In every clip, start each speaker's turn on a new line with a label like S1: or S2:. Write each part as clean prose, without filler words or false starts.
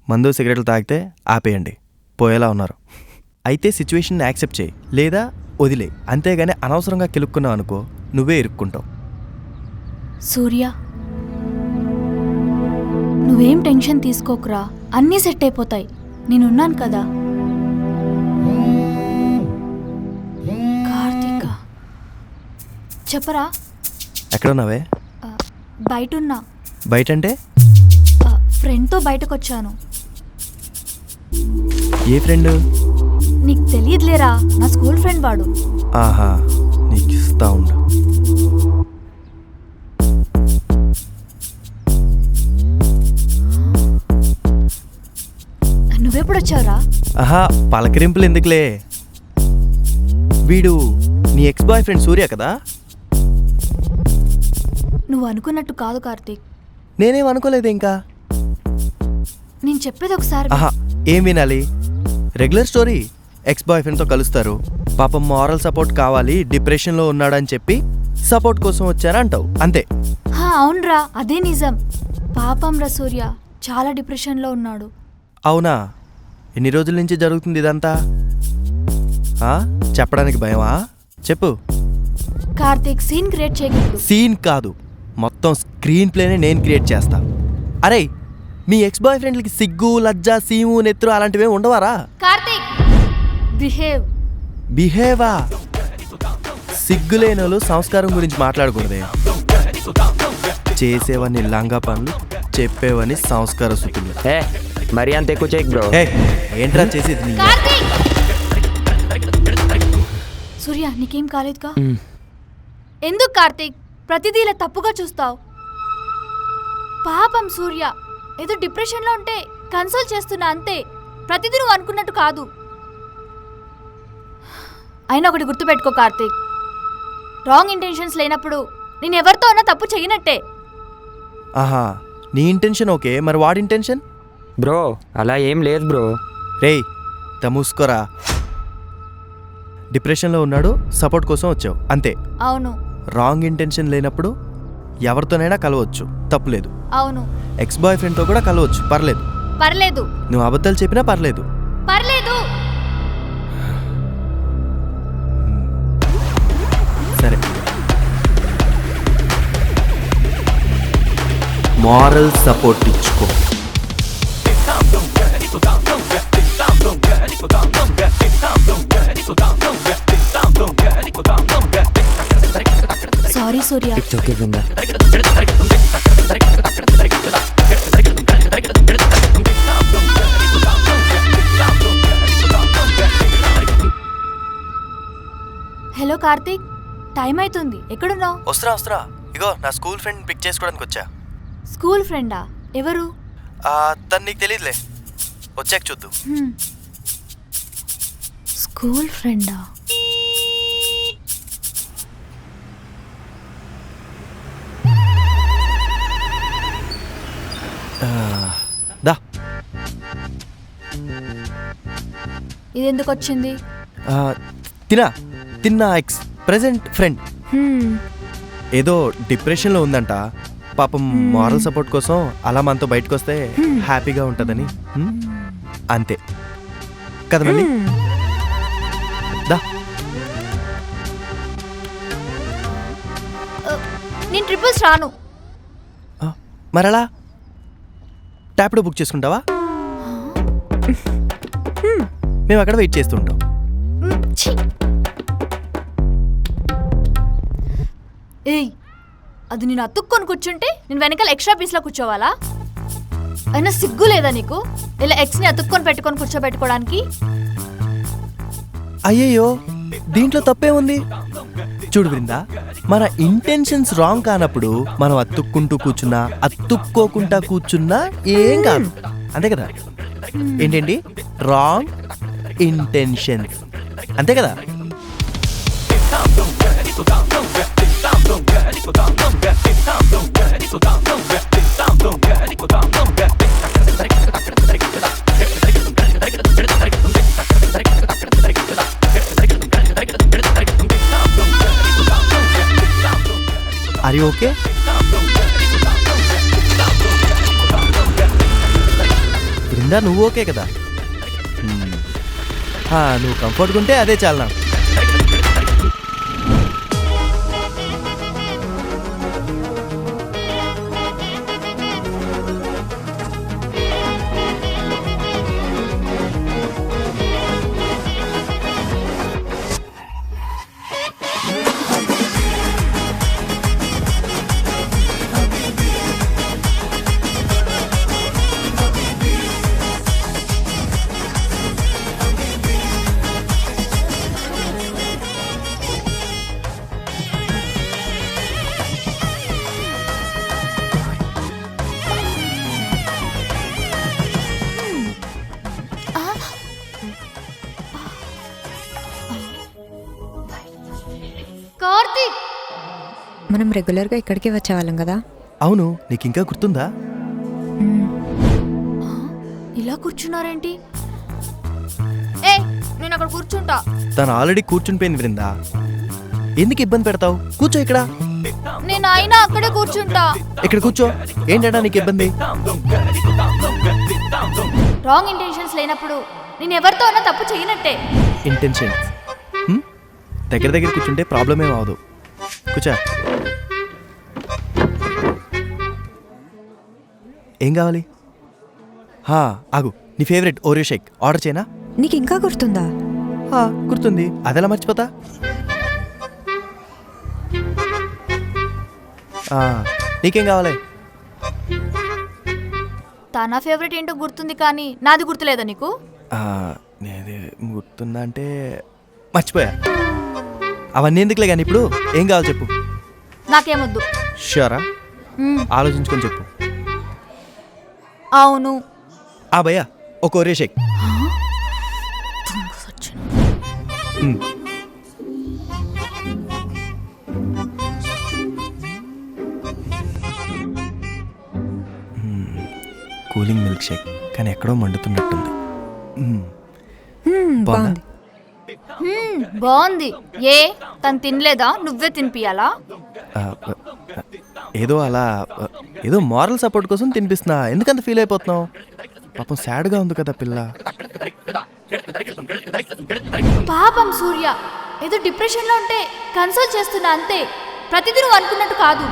S1: మందు సిగరెట్లు తాగితే ఆపేయండి, పోయేలా ఉన్నారు. అయితే సిచ్యువేషన్ యాక్సెప్ట్ చేయి, లేదా వదిలే. అంతేగాని అనవసరంగా కెలుక్కున్నావు అనుకో, నువ్వే ఇరుక్కుంటావు.
S2: సూర్య, నువ్వేం టెన్షన్ తీసుకోకురా, అన్నీ సెట్ అయిపోతాయి. నేనున్నాను కదా. కార్తీక, చెప్పరా.
S1: ఎక్కడున్నావే?
S2: బయటున్నా.
S1: బయటంటే?
S2: ఫ్రెండ్తో బయటకొచ్చాను.
S1: ఏ ఫ్రెండ్?
S2: నీకు తెలియదులేరా, నా స్కూల్ ఫ్రెండ్ వాడు.
S1: ఆహా, నీకు ఇస్తా ఉండు.
S2: నువ్వెప్పుడొచ్చావురా?
S1: ఆహా, పలకరింపులు ఎందుకులే. వీడు నీ ఎక్స్ బాయ్ ఫ్రెండ్ సూర్య కదా?
S2: నువ్వు అనుకున్నట్టు కాదు కార్తీక్.
S1: నేనేం అనుకోలేదు ఇంకా.
S2: నేను చెప్పేది ఒకసారి.
S1: ఆహా, ఏం వినాలి? Regular story. ఎక్స్ బాయ్ ఫ్రెండ్తో కలుస్తారు, పాపం మారల్ సపోర్ట్ కావాలి, డిప్రెషన్లో ఉన్నాడని చెప్పి సపోర్ట్ కోసం వచ్చానంటావు, అంతే.
S2: అవునరా, అదే నిజం. పాపం రా సూర్య, చాలా డిప్రెషన్లో ఉన్నాడు.
S1: అవునా? ఎన్ని రోజుల నుంచి జరుగుతుంది ఇదంతా? చెప్పడానికి భయమా? చెప్పు.
S2: కార్తీక్, సీన్ క్రియేట్ చేయగలడు.
S1: సీన్ కాదు, మొత్తం స్క్రీన్ ప్లేనే నేను క్రియేట్ చేస్తా. అరే, మీ ఎక్స్ బాయ్ ఫ్రెండ్లకి సిగ్గు, లజ్జ, సీము, నెత్తురు అలాంటివే ఉండవారా?
S2: కార్తీక్,
S1: బిహేవా? సిగ్గులేనోళ్ళు సంస్కారం గురించి మాట్లాడకూడదే. చేసేవని లంగా పనులు, చెప్పేవని సంస్కార సుతులు.
S3: మరి అంత ఎక్కువ చేయకు బ్రో.
S1: ఏంట్రా చేసేది?
S2: సూర్య, నీకేం కాలేదుగా? ఎందుకు కార్తీక్ ప్రతిదీ ఇలా తప్పుగా చూస్తావు? పాపం సూర్య ఏదో డిప్రెషన్లో ఉంటే కన్సోల్ చేస్తున్నా, అంతే. ప్రతిదీ నువ్వు అనుకున్నట్టు కాదు. అయినా ఒకటి గుర్తుపెట్టుకో కార్తీక్, రాంగ్ ఇంటెన్షన్స్ లేనప్పుడు నేను ఎవరితో అన్నా తప్పు చేయనట్టే.
S1: ఆహా, నీ ఇంటెన్షన్ ఓకే, మరి వాడి ఇంటెన్షన్?
S3: బ్రో అలా ఏం లేదు బ్రో.
S1: రేయ్, తమూసుకోరా. డిప్రెషన్లో ఉన్నాడు, సపోర్ట్ కోసం వచ్చావు, అంతే.
S2: అవును.
S1: రాంగ్ ఇంటెన్షన్ లేనప్పుడు ఎవరితోనైనా కలవచ్చు, తప్పులేదు.
S2: అవును.
S1: ఎక్స్ బాయ్ ఫ్రెండ్తో కూడా కలవచ్చు, పర్లేదు.
S2: పర్లేదు.
S1: నువ్వు అబద్ధాలు చెప్పినా పర్లేదు.
S2: పర్లేదు.
S1: సరే, మారల్ సపోర్ట్ ఇచ్చుకో.
S2: Sorry Surya.
S3: It's okay Brinda.
S2: Hello Karthik, time అవుతుంది, ఎక్కడున్నావు?
S1: వస్తున్నా. ఇగో నా స్కూల్ ఫ్రెండ్ పిక్ చేసుకోవడానికి వచ్చా.
S2: స్కూల్ ఫ్రెండా? ఎవరు?
S1: తను నీకు తెలియదులే, వచ్చాక చూద్దు.
S2: స్కూల్ ఫ్రెండా?
S1: దా.
S2: ఇది ఎందుకు వచ్చింది?
S1: తిన్నా ఎక్స్ ప్రెజెంట్ ఫ్రెండ్ ఏదో డిప్రెషన్లో ఉందంట, పాపం మారల్ సపోర్ట్ కోసం అలా మనతో బయటకు వస్తే హ్యాపీగా ఉంటుందని, అంతే కదా మళ్ళీ. దా.
S2: నేను ట్రిపుల్స్ రాను.
S1: మరలా ట్యాప్లో బుక్ చేసుకుంటావా? మేము అక్కడ వెయిట్ చేస్తుంటాం.
S2: ఏయ్, అది నేను అతుక్కొని కూర్చుంటే నేను వెనకాల ఎక్స్ట్రా పీస్లో కూర్చోవాలా? అయినా సిగ్గు లేదా నీకు ఇలా ఎక్స్ని అతుక్కొని పెట్టుకొని కూర్చోబెట్టుకోవడానికి?
S1: అయ్యయ్యో, దీంట్లో తప్పే ఉంది. చూడు బృందా, మన ఇంటెన్షన్స్ రాంగ్ కానప్పుడు మనం అతుక్కుంటూ కూర్చున్నా, అతుక్కోకుండా కూర్చున్నా ఏం కాదు, అంతే కదా? ఏంటండి? రాంగ్ ఇంటెన్షన్స్, అంతే కదా? Are you okay? బృందా నువ్వు ఓకే కదా? నువ్వు కంఫర్ట్గా ఉంటే అదే చాలు నాకు.
S2: కార్తీక్,
S4: మనం రెగ్యులర్గా ఇక్కడికే వచ్చేవాళ్ళం కదా.
S1: అవును, నీకు ఇంకా గుర్తుందా?
S2: ఇలా కూర్చున్నారేంటి? ఏ, నేను అక్కడ కూర్చుంటా.
S1: తను ఆల్రెడీ కూర్చుని పోయింది బృందా, ఎందుకు ఇబ్బంది పెడతావు? కూర్చో ఇక్కడ.
S2: నేను అయినా అక్కడే కూర్చుంటా.
S1: ఇక్కడ కూర్చో. ఏంటంటే నీకు ఇబ్బంది?
S2: రాంగ్ ఇంటెన్షన్స్ లేనప్పుడు నేను ఎవరితో అన్నా తప్పు చేయనట్టే.
S1: ఇంటెన్షన్ దగ్గర దగ్గర కూర్చుంటే ప్రాబ్లం ఏం అవదు. కూర్చో. ఏం కావాలి? ఆగు, నీ ఫేవరెట్ ఓరియో షేక్ ఆర్డర్ చేయనా?
S4: నీకు ఇంకా గుర్తుందా?
S1: గుర్తుంది, అదెలా మర్చిపోతా? నీకేం కావాలి?
S2: తన ఫేవరెట్ ఏంటో గుర్తుంది కానీ నాది గుర్తులేదా నీకు?
S1: నేది గుర్తుందా అంటే మర్చిపోయా. అవన్నీ ఎందుకులే కానీ ఇప్పుడు ఏం కావాలి చెప్పు.
S2: నాకేమొద్దు.
S1: షూరా? ఆలోచించుకొని చెప్పు.
S2: అవును.
S1: భయ్యా ఒక Oreo shake. Cooling milk shake, కానీ ఎక్కడో మండుతున్నట్టుంది.
S4: బాగుంది.
S2: బాగుంది. ఏ, తను తినలేదా? నువ్వే తినిపియాలా?
S1: ఏదో అలా ఏదో మారల్ సపోర్ట్ కోసం తినిపిస్తున్నా. ఎందుకంత ఫీల్ అయిపోతున్నావు? పాపం సాడ్గా ఉంది కదా పిల్ల.
S2: పాపం సూర్య, ఏదో డిప్రెషన్లో ఉంటే కన్సోల్ చేస్తున్నా అంతే. ప్రతిదీ నువ్వు అనుకున్నట్టు కాదు.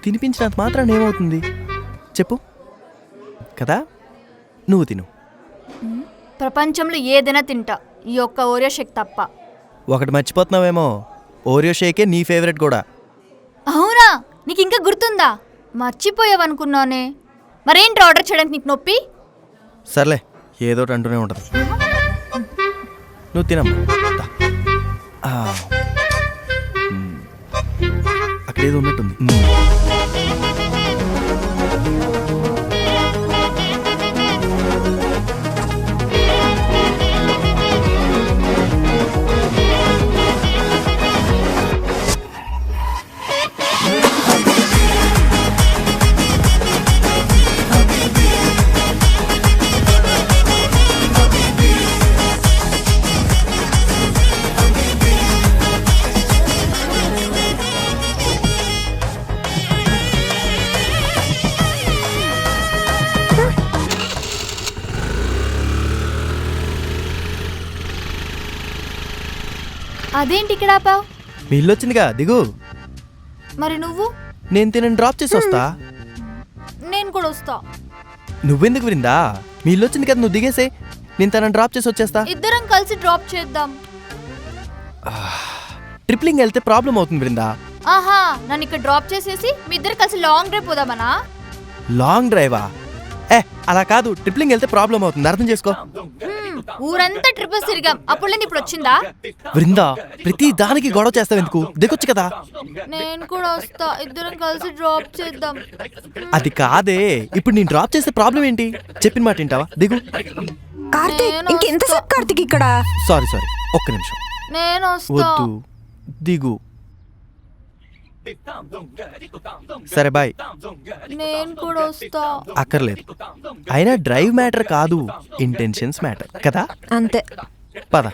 S1: తినిపించినంత మాత్రాన్ని ఏమవుతుంది చెప్పు కదా? నువ్వు తిను.
S2: ప్రపంచంలో ఏదైనా తింటా, ఈ ఒక్క ఓరియో షేక్ తప్ప.
S1: ఒకటి మర్చిపోతున్నావేమో, ఓరియో షేకే నీ ఫేవరెట్ కూడా.
S2: అవునా? నీకు ఇంకా గుర్తుందా? మర్చిపోయావనుకున్నానే. మరేంటి ఆర్డర్ చేయడానికి నీకు నొప్పి?
S1: సర్లే, ఏదో అంటూనే ఉంటుంది. నువ్వు తినమ్మా. అక్కడ ఏదో ఉన్నట్టుంది.
S2: అదేంటి ఇక్కడ ఆపావు?
S1: మీ ఇల్లు వచ్చిందిగా, దిగు.
S2: మరి నువ్వు?
S1: నేను తినని డ్రాప్ చేసి వస్తా.
S2: నేను కూడా వస్తా.
S1: నువ్వెందుకు విరిందా? మీ ఇల్లు వచ్చింది కదా, నువ్వు దిగేసే. నేను తనని డ్రాప్ చేసి వచ్చేస్తా.
S2: ఇద్దరం కలిసి డ్రాప్ చేద్దాం.
S1: ట్రిప్లింగ్ వెళ్తే ప్రాబ్లం అవుతుంది బృందా.
S2: ఆహా, నన్ను ఇక్కడ డ్రాప్ చేసేసి మీ ఇద్దరు కలిసి లాంగ్ డ్రైవ్ పోదామనా?
S1: లాంగ్ డ్రైవా? అలా కాదు, ట్రిప్లింగ్ వెళ్తే ప్రాబ్లం అవుతుంది, అర్థం చేసుకో.
S2: ఊరంతా ట్రిప్స్ తిరిగాం, అప్పుడు ఇప్పుడు వచ్చిందా?
S1: బృందా, ప్రతి దానికి గొడవ చేస్తావు ఎందుకు? దిగొచ్చు కదా.
S2: నేను కూడా వస్తా, ఇద్దరం కలిసి డ్రాప్ చేద్దాం.
S1: అది కాదే, ఇప్పుడు నేను డ్రాప్ చేస్తే ప్రాబ్లం ఏంటి? చెప్పిన మాట వింటావా? దిగు.
S4: కార్తీక్, ఇంకెంతసేపు కార్తీక్ ఇక్కడ?
S1: సారీ ఒక్క నిమిషం.
S2: నేను వస్తా.
S1: వద్దు, దిగు. సరే బాయ్.
S2: నేను కూడా వస్తా.
S1: అక్కర్లేదు, అయినా డ్రైవ్ మ్యాటర్ కాదు, ఇంటెన్షన్స్ మ్యాటర్ కదా.
S4: అంతే,
S1: పద.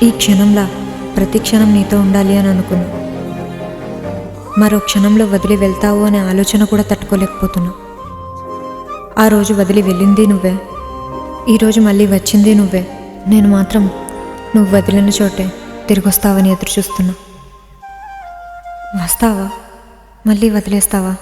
S4: ఈ క్షణంలో ప్రతి క్షణం నీతో ఉండాలి అని అనుకున్నా. మరో క్షణంలో వదిలి వెళ్తావు అనే ఆలోచన కూడా తట్టుకోలేకపోతున్నా. ఆ రోజు వదిలి వెళ్ళింది నువ్వే, ఈరోజు మళ్ళీ వచ్చింది నువ్వే. నేను మాత్రం నువ్వు వదిలిన చోటే తిరిగి వస్తావని ఎదురు చూస్తున్నా. వస్తావా? మళ్ళీ వదిలేస్తావా?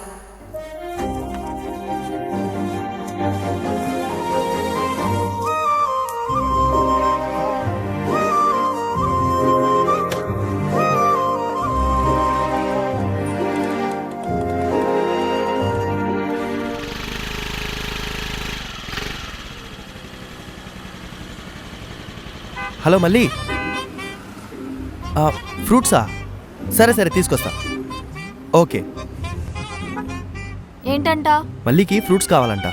S1: హలో మళ్ళీ ఫ్రూట్సా? సరే సరే తీసుకొస్తా. ఓకే.
S2: ఏంటంట?
S1: మళ్ళీకి ఫ్రూట్స్ కావాలంట.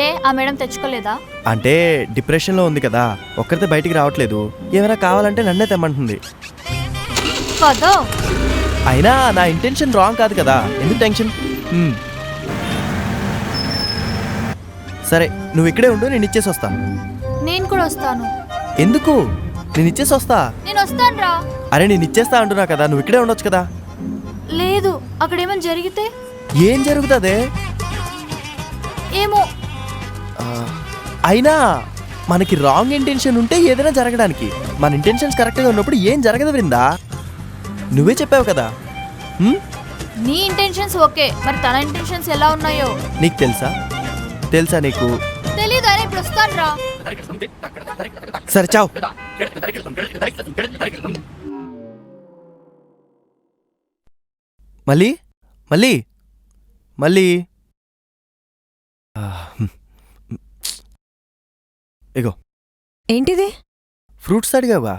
S2: ఏ ఆ మేడం తెచ్చుకోలేదా?
S1: అంటే డిప్రెషన్లో ఉంది కదా, ఒక్కరితే బయటికి రావట్లేదు. ఏమైనా కావాలంటే నన్నే తెమ్మంటుంది.
S2: కదో
S1: అయినా నా ఇంటెన్షన్ రాంగ్ కాదు కదా, ఎందుకు టెన్షన్? సరే నువ్వు ఇక్కడే ఉండు, నేను ఇచ్చేసి వస్తా.
S2: నేను కూడా వస్తాను.
S1: ఎందుకు? నేను ఇచ్చేసి వస్తా.
S2: నేను వస్తాను రా.
S1: అరే నేను ఇచ్చేస్తా అంటున్నా కదా, నువ్వు ఇక్కడే ఉండొచ్చు కదా.
S2: లేదు, అక్కడ ఏమైనా జరిగితే?
S1: ఏం జరుగుతుంది?
S2: ఏమో.
S1: అయినా మనకి రాంగ్ ఇంటెన్షన్ ఉంటే ఏదైనా జరగడానికి, మన ఇంటెన్షన్స్ కరెక్ట్గా ఉన్నప్పుడు ఏం జరగదు బృందా. నువ్వే చెప్పావు కదా.
S2: నీ ఇంటెన్షన్స్ ఓకే, మరి తన ఇంటెన్షన్స్ ఎలా ఉన్నాయో
S1: నీకు తెలుసా? తెలుసా నీకు?
S2: తెలీదు. అరే ఇప్పుడు వస్తాను రా.
S1: సరే చావు. మళ్ళీ మళ్ళీ మళ్ళీ ఇగో
S4: ఏంటిది?
S1: ఫ్రూట్స్ అడిగావా?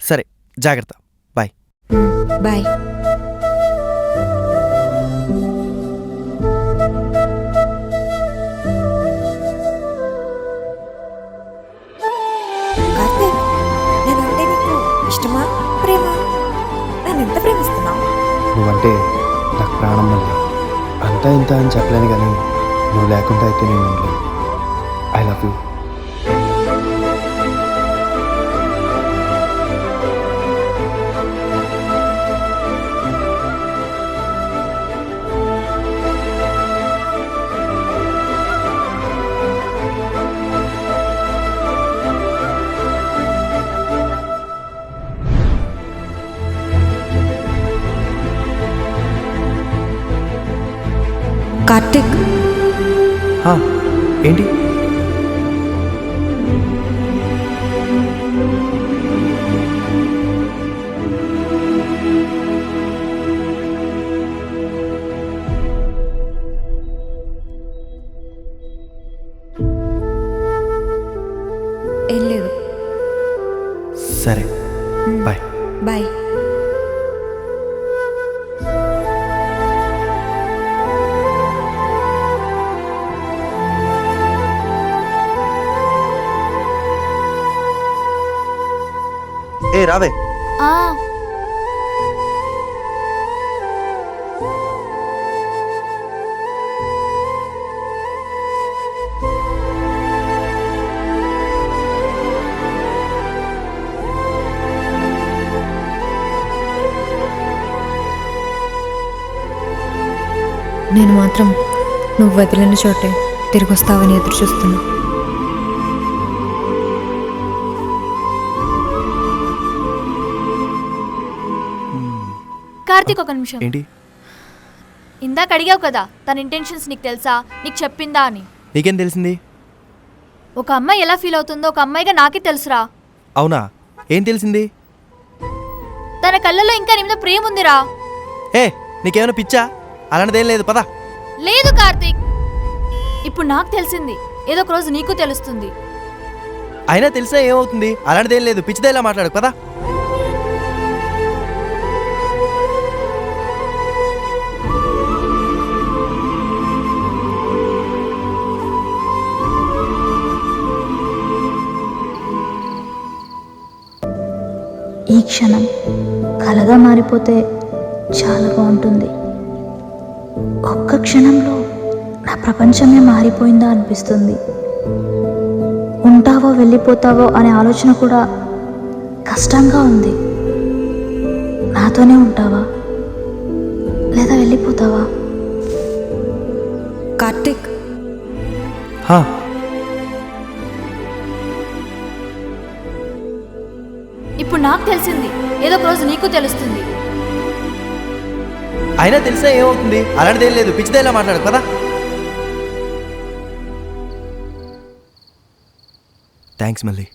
S1: సరే జాగ్రత్త. బాయ్.
S4: బాయ్. కార్తీక్, నేనంటే నీకు ఇష్టమా ప్రేమ? నన్ను ఎంత ప్రేమిస్తున్నావు?
S5: నువ్వంటే నాకు ప్రాణం మళ్ళీ. అంతా ఇంత అని చెప్పలేను కానీ నువ్వు లేకుండా అయితే నేను ఉండలేను. I love you.
S4: కార్తీక్,
S1: ఏంటి?
S4: ఏం లేదు.
S1: సరే బాయ్.
S4: బాయ్.
S1: ఏ రావే.
S2: ఆ
S4: నేను మాత్రం నువ్వు వదిలిన చోటే తిరిగి వస్తావని ఎదురు చూస్తున్నా.
S2: కార్తీక్ ఒక నిమిషం.
S1: ఏంటి?
S2: ఇందాక అడిగావు కదా తన ఇంటెన్షన్స్ నీకు తెలుసా, నీకు చెప్పిందా అని.
S1: నీకేం తెలిసింది?
S2: ఒక అమ్మాయి ఎలా ఫీల్ అవుతుందో ఒక అమ్మాయిగా నాకే తెలుసురా.
S1: అవునా? ఏం తెలిసింది?
S2: తన కళ్ళలో ఇంకా నీ మీద ప్రేమ ఉందిరా.
S1: ఏ నీకేమైనా పిచ్చా? అలాంటిదేం లేదు, పదా.
S2: లేదు కార్తీక్, ఇప్పుడు నాకు తెలిసింది, ఏదో ఒక రోజు నీకు తెలుస్తుంది.
S1: అయినా తెలిసినా ఏమవుతుంది? అలాంటిదేం లేదు, పిచ్చిదేలా మాట్లాడు పదా.
S6: ఈ క్షణం కలగా మారిపోతే చాలా బాగుంటుంది. ఒక్క క్షణంలో నా ప్రపంచమే మారిపోయిందా అనిపిస్తుంది. ఉంటావో వెళ్ళిపోతావో అనే ఆలోచన కూడా కష్టంగా ఉంది. నాతోనే ఉంటావా లేదా వెళ్ళిపోతావా?
S4: కార్తిక్,
S1: హా,
S2: ఇప్పుడు నాకు తెలిసింది, ఏదో ఒక రోజు నీకు తెలుస్తుంది.
S1: అయినా తెలిసినా ఏమవుతుంది? అలాంటిది ఏం లేదు, పిచ్చిదేలా మాట్లాడు కదా. థ్యాంక్స్ మళ్ళీ.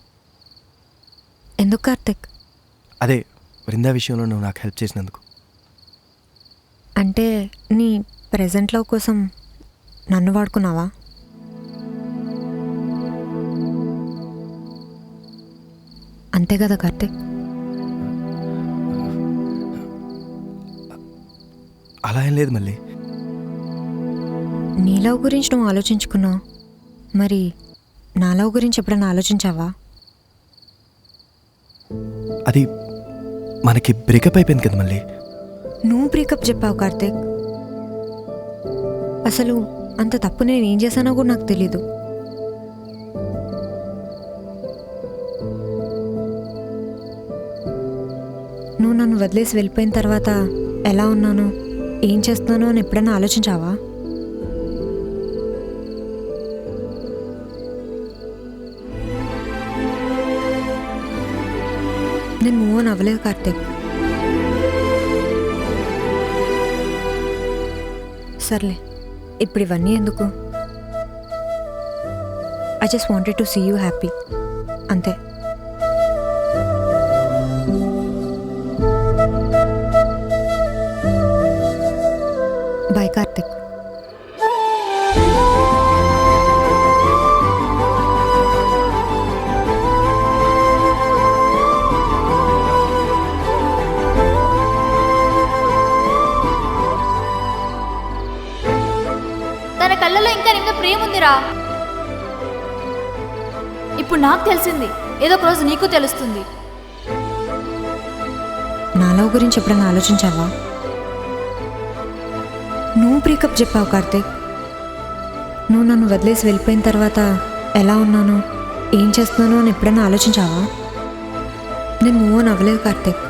S4: ఎందుకు కార్తిక్?
S1: అదే బృందా విషయంలో నువ్వు నాకు హెల్ప్ చేసినందుకు.
S4: అంటే నీ ప్రెజెంట్ లవ్ కోసం నన్ను వాడుకున్నావా? అంతే కదా కార్తిక్?
S1: అలా ఏం లేదు మళ్ళీ.
S4: నీ లవ్ గురించి నువ్వు ఆలోచించుకున్నావు, మరి నా లవ్ గురించి ఎప్పుడైనా ఆలోచించావా?
S1: అది మనకి బ్రేకప్ అయిపోయింది కదా మళ్ళీ.
S4: నువ్వు బ్రేకప్ చెప్పావు కార్తిక్. అసలు అంత తప్పు నేను ఏం చేశానో కూడా నాకు తెలీదు. నువ్వు నన్ను వదిలేసి వెళ్ళిపోయిన తర్వాత ఎలా ఉన్నాను, ఏం చేస్తున్నానో అని ఎప్పుడైనా ఆలోచించావా? నేను మూవ్ ఆన్ అవ్వలేదు కార్తిక్. సర్లే, ఇప్పుడు ఇవన్నీ ఎందుకు? I just wanted to see you happy, అంతే. బాయ్ కార్తిక్.
S2: తన కళ్ళలో ఇంకా నిండా ప్రేమ ఉందిరా. ఇప్పుడు నాకు తెలిసింది, ఏదో ఒక రోజు నీకు తెలుస్తుంది.
S4: నా లవ్ గురించి ఎప్పుడైనా ఆలోచించావా? నువ్వు బ్రేకప్ చెప్పావు కార్తిక్. నువ్వు నన్ను వదిలేసి వెళ్ళిపోయిన తర్వాత ఎలా ఉన్నాను, ఏం చేస్తున్నాను అని ఎప్పుడైనా ఆలోచించావా? నేను మూవ్ ఆన్ అవ్వలేదు కార్తిక్.